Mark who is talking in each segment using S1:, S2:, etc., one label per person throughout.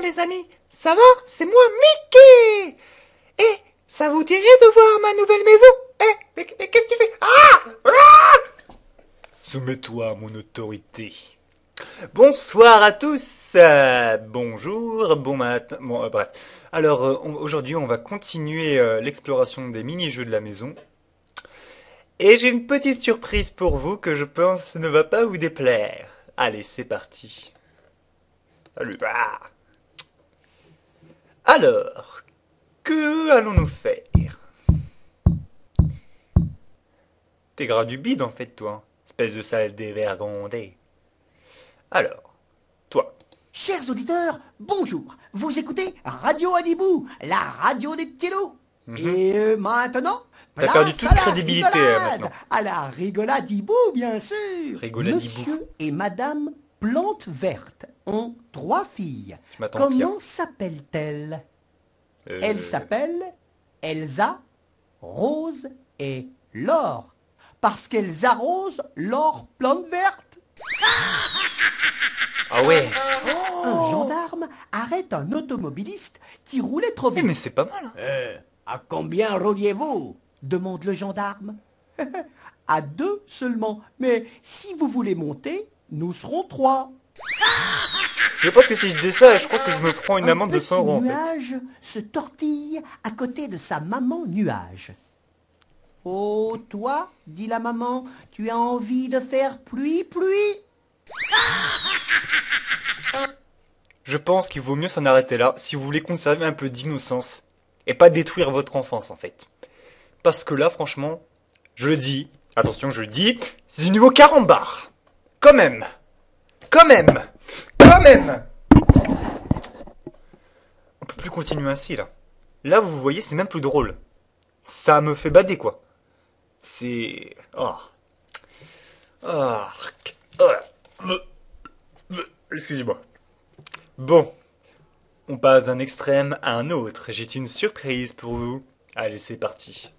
S1: les amis, ça va? C'est moi, Mickey! Eh, ça vous dirait de voir ma nouvelle maison? Eh, mais qu'est-ce que tu fais? Soumets-toi à mon autorité. Bonsoir à tous, bonjour, bon matin, bref. Alors, aujourd'hui, on va continuer l'exploration des mini-jeux de la maison. Et j'ai une petite surprise pour vous que je pense ne va pas vous déplaire. Allez, c'est parti. Salut. Alors, que allons-nous faire? T'es gras du bide en fait, toi, espèce de sale dévergondé. Alors, toi.
S2: Chers auditeurs, bonjour. Vous écoutez Radio Adibou, la radio des petits loups. Et maintenant,
S1: T'as perdu toute
S2: place à la
S1: crédibilité
S2: rigolade.
S1: maintenant.
S2: À la rigoladibou, bien sûr.
S1: Rigoladibou.
S2: Monsieur et Madame Plante Verte ont 3 filles.
S1: Je m'attends pire.
S2: Comment s'appellent-elles? Elles s'appellent Elsa, Rose et Laure. Parce qu'elles arrosent leur plante verte.
S1: Ah ouais.
S2: Un gendarme arrête un automobiliste qui roulait trop
S1: Eh,
S2: vite.
S1: mais c'est pas mal. Hein.
S2: À combien rouliez-vous? Demande le gendarme. À 2 seulement. Mais si vous voulez monter, nous serons 3.
S1: Je pense que si je dis ça, je crois que je me prends une amende de 100 euros
S2: Un
S1: en fait.
S2: nuage se tortille à côté de sa maman nuage. Oh, toi, dit la maman, tu as envie de faire pluie?
S1: Je pense qu'il vaut mieux s'en arrêter là si vous voulez conserver un peu d'innocence et pas détruire votre enfance en fait. Parce que là, franchement, je le dis, attention, je le dis, c'est du niveau carambar. Quand même. On peut plus continuer ainsi là. Là, vous voyez, c'est même plus drôle. Ça me fait bader quoi. C'est... Excusez-moi. Bon, on passe d'un extrême à un autre. J'ai une surprise pour vous. Allez, c'est parti.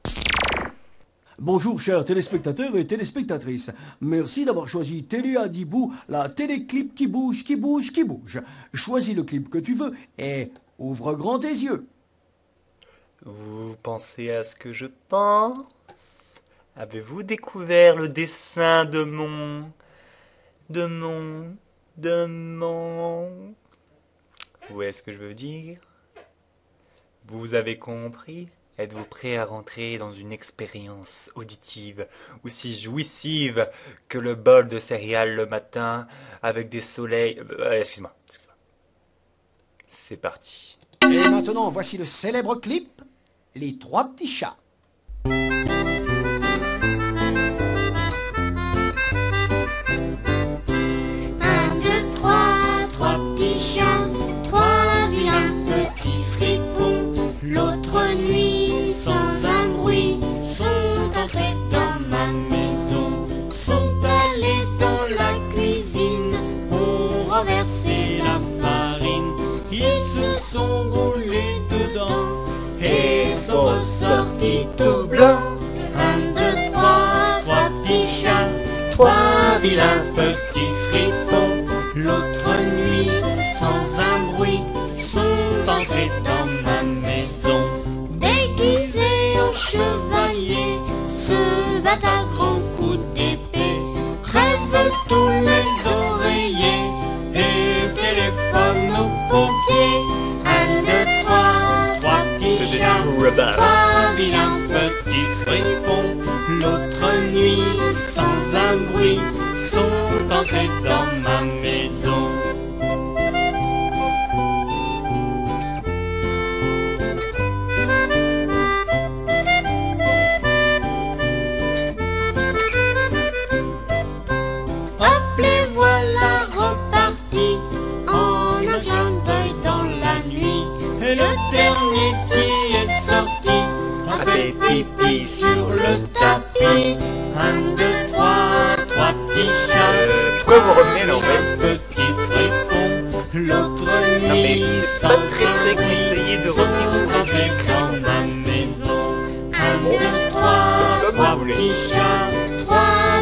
S2: Bonjour chers téléspectateurs et téléspectatrices. Merci d'avoir choisi Télé Adibou, la téléclip qui bouge. Choisis le clip que tu veux et ouvre grand tes yeux.
S1: Vous pensez à ce que je pense? Avez-vous découvert le dessin de mon... Où est-ce que je veux dire? Vous avez compris? Êtes-vous prêt à rentrer dans une expérience auditive aussi jouissive que le bol de céréales le matin avec des soleils... excuse-moi. C'est parti.
S2: Et maintenant, voici le célèbre clip, Les 3 petits chats.
S3: Trois petits chats, 3 vilains petits fripons. L'autre nuit, sans un bruit, sont entrés dans ma maison. Sont allés dans la cuisine, ont renversé la farine. Ils se sont roulés dedans et sont ressortis tout blancs. 1, 2, 3 petits chats, 3 vilains petits fripons. L'autre nuit, sans un bruit, sont entrés dans ma maison. Déguisés en chevaliers, se battent à grands coups d'épée, crèvent tous les oreillers et téléphonent aux pompiers. 1, 2, 3 petits chats, 3 vilains petits fripons. L'autre nuit, sans un bruit, sont entrés dans ma maison. Hop, les voilà repartis en un clin d'œil dans la nuit. Et le dernier qui est sorti a fait pipi sur le tapis. 1, 2, 3 petits chats.
S1: Pourquoi vous revenez là en fait?
S3: Petit fripon. L'autre
S1: Non mais
S3: nuit,
S1: c'est
S3: sans
S1: pas très
S3: un bruit,
S1: conseillé de
S3: sont
S1: revenir
S3: entrés dans ma maison. 1, 2, 3 petits chats, 3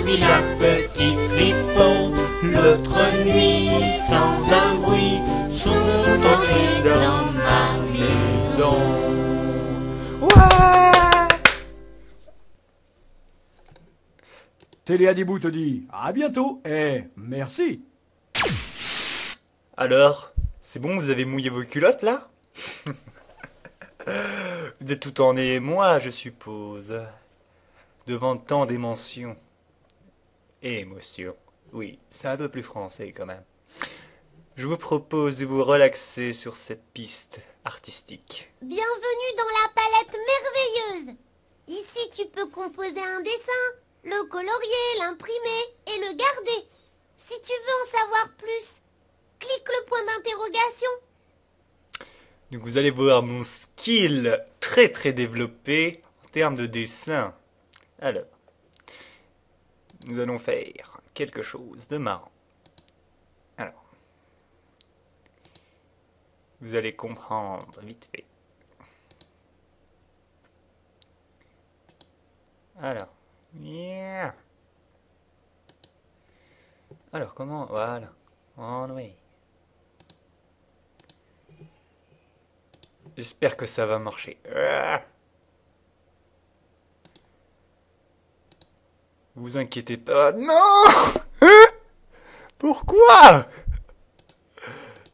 S3: vilains petits fripons. L'autre nuit, sans un bruit, sont entrés
S2: Télé Adibou te dit à bientôt et merci.
S1: Alors, c'est bon, vous avez mouillé vos culottes là? Vous êtes tout en émoi, je suppose. Devant tant d'émotions. Et émotions. Oui, c'est un peu plus français quand même. Je vous propose de vous relaxer sur cette piste artistique.
S3: Bienvenue dans la palette merveilleuse. Ici, tu peux composer un dessin, le colorier, l'imprimer et le garder. Si tu veux en savoir plus, clique le point d'interrogation.
S1: Donc vous allez voir mon skill très très développé en termes de dessin. Alors, nous allons faire quelque chose de marrant. Alors, vous allez comprendre vite fait. Alors, yeah. Alors comment, voilà, on way. J'espère que ça va marcher. Vous inquiétez pas. Non. Pourquoi?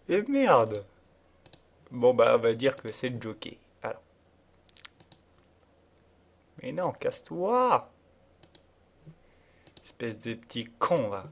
S1: Et merde. Bon bah on va dire que c'est le jockey. Alors. Mais non, casse-toi. Espèce de petit con va.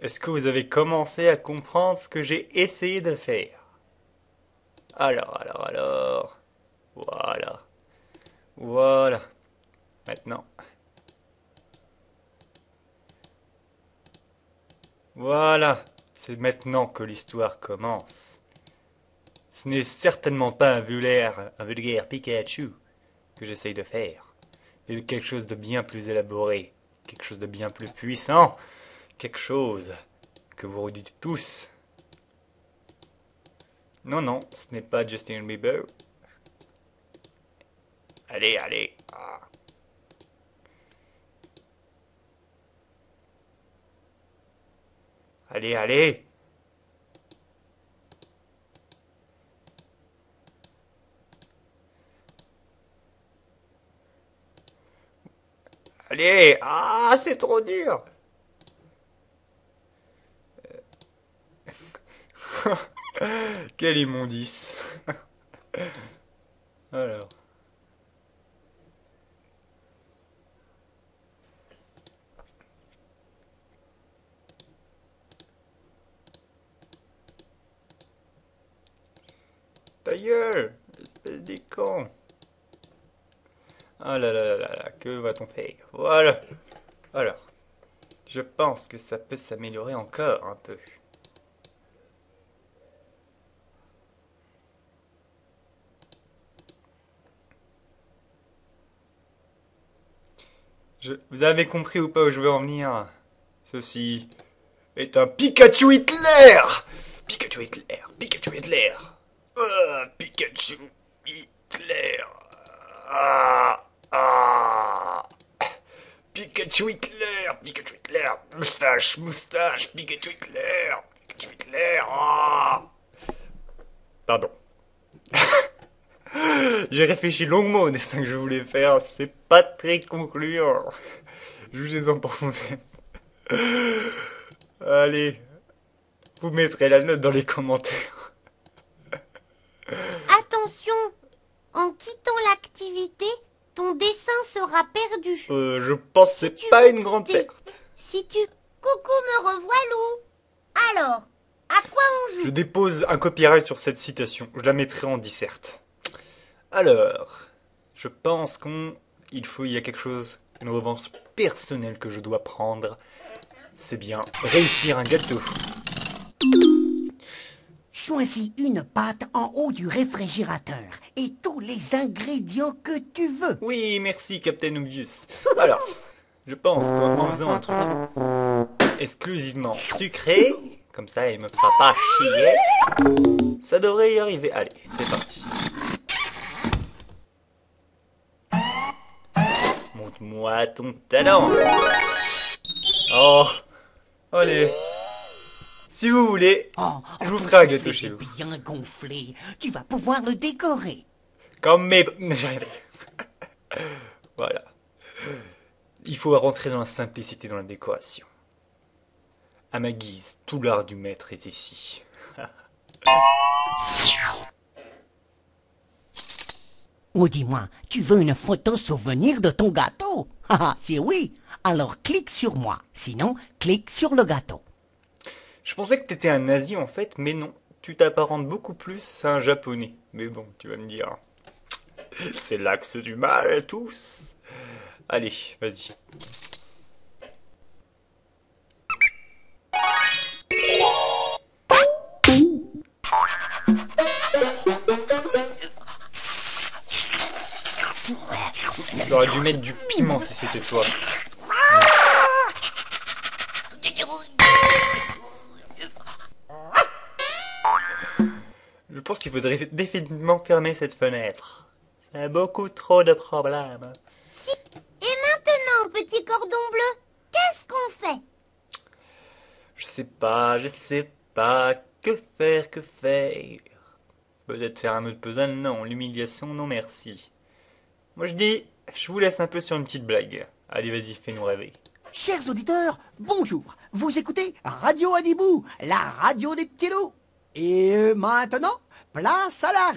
S1: Est-ce que vous avez commencé à comprendre ce que j'ai essayé de faire? Alors. Voilà. Voilà. Maintenant. Voilà. C'est maintenant que l'histoire commence. Ce n'est certainement pas un vulgaire Pikachu que j'essaye de faire. Mais quelque chose de bien plus élaboré. Quelque chose de bien plus puissant. Quelque chose que vous redites tous. Non, ce n'est pas Justin Bieber. Allez. Ah. Allez. Allez. Ah, c'est trop dur. Quelle immondice. Alors. Ta gueule, espèce de con. Ah là, que va-t-on faire? Voilà. Alors, je pense que ça peut s'améliorer encore un peu. Vous avez compris ou pas où je veux en venir? Ceci est un Pikachu Hitler! Pikachu Hitler! Pikachu Hitler! Pikachu Hitler! Pikachu Hitler! Moustache! Pikachu Hitler! Pikachu Hitler! Ah! Pardon. J'ai réfléchi longuement au dessin que je voulais faire, c'est pas très concluant. Jugez-en pour vous-même. Allez, vous mettrez la note dans les commentaires.
S3: Attention, en quittant l'activité, ton dessin sera perdu.
S1: Je pense que c'est
S3: tu
S1: pas
S3: veux
S1: une grande
S3: quitter,
S1: perte.
S3: Si tu... Coucou, me revoilà. Alors, à quoi on joue?
S1: Je dépose un copyright sur cette citation, je la mettrai en disserte. Alors, je pense il y a quelque chose, une revanche personnelle que je dois prendre. C'est bien réussir un gâteau.
S4: Choisis une pâte en haut du réfrigérateur et tous les ingrédients que tu veux.
S1: Oui, merci, Captain Obvious. Alors, je pense qu'en faisant un truc exclusivement sucré, comme ça il me fera pas chier, ça devrait y arriver. Allez, c'est parti. Montre-moi ton talent. Oh, allez. Si vous voulez,
S4: Oh,
S1: je vous
S4: ton
S1: ferai un
S4: soufflet
S1: gâteau chez
S4: est
S1: vous.
S4: bien gonflé. Tu vas pouvoir le décorer.
S1: Comme mes... Voilà. Il faut rentrer dans la simplicité dans la décoration. À ma guise, tout l'art du maître est ici.
S4: Oh, dis-moi, tu veux une photo souvenir de ton gâteau? Ah, si oui, alors clique sur moi. Sinon, clique sur le gâteau.
S1: Je pensais que t'étais un nazi en fait, mais non. Tu t'apparentes beaucoup plus à un japonais. Mais bon, tu vas me dire. C'est l'axe du mal, tous. Allez, vas-y. J'aurais dû mettre du piment si c'était toi. Je pense qu'il faudrait définitivement fermer cette fenêtre. C'est beaucoup trop de problèmes.
S3: Et maintenant, petit cordon bleu, qu'est-ce qu'on fait?
S1: Je sais pas. Que faire? Peut-être faire un autre puzzle? Non. L'humiliation? Non merci. Moi je dis, je vous laisse un peu sur une petite blague. Allez, vas-y, fais-nous rêver.
S2: Chers auditeurs, bonjour. Vous écoutez Radio Adibou, la radio des petits loups. Et maintenant, place à la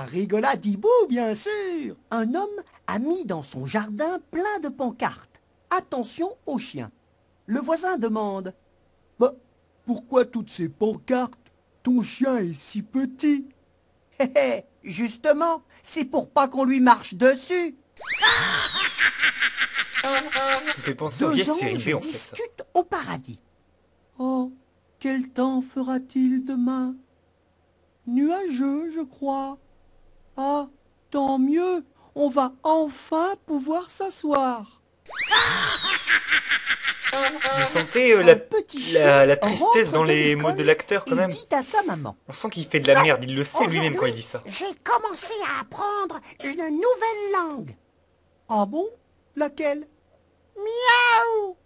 S2: rigolade hibou, bien sûr. Un homme a mis dans son jardin plein de pancartes. Attention aux chiens. Le voisin demande, bah, pourquoi toutes ces pancartes? Ton chien est si petit. Hé hé, justement, c'est pour pas qu'on lui marche dessus.
S1: Ça me fait penser aux
S2: Deux
S1: vieilles
S2: anges
S1: séries B en fait.
S2: discutent au paradis. Oh, quel temps fera-t-il demain? Nuageux, je crois. Ah, tant mieux, on va enfin pouvoir s'asseoir.
S1: Vous sentez
S2: Un petit chien
S1: la tristesse
S2: rentre
S1: dans
S2: de
S1: les mots de
S2: l'école
S1: l'acteur quand
S2: et
S1: même.
S2: dit à sa maman.
S1: On sent qu'il fait de la merde, il le sait lui-même quand il dit ça.
S4: J'ai commencé à apprendre une nouvelle langue.
S2: Ah bon? Laquelle?
S4: Miaou!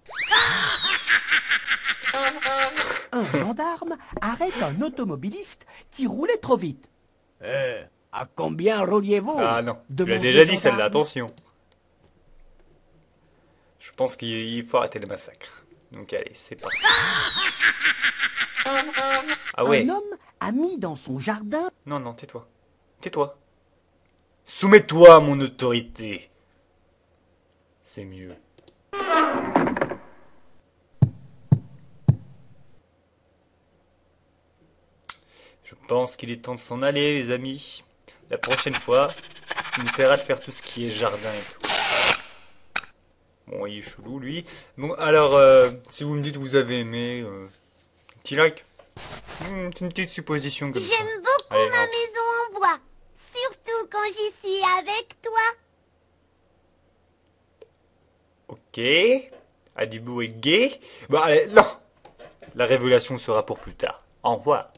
S2: Un gendarme arrête un automobiliste qui roulait trop vite. À combien rouliez-vous?
S1: Ah non, tu l'as
S2: demande
S1: déjà
S2: le
S1: dit celle-là,
S2: gendarme.
S1: attention. Je pense qu'il faut arrêter le massacre. Donc allez, c'est parti. Ah ouais.
S2: Un homme a mis dans son jardin.
S1: Non, non, tais-toi. Tais-toi. Soumets-toi à mon autorité. C'est mieux. Je pense qu'il est temps de s'en aller, les amis. La prochaine fois, on essaiera de faire tout ce qui est jardin et tout. Bon, il est chelou, lui. Bon, alors, si vous me dites que vous avez aimé, petit like. C'est une petite supposition comme ça.
S3: J'aime beaucoup
S1: Allez,
S3: ma
S1: hop.
S3: maison en bois, surtout quand j'y suis avec toi.
S1: Ok. Adibou est gay. Bon, allez, non. La révélation sera pour plus tard. Au revoir.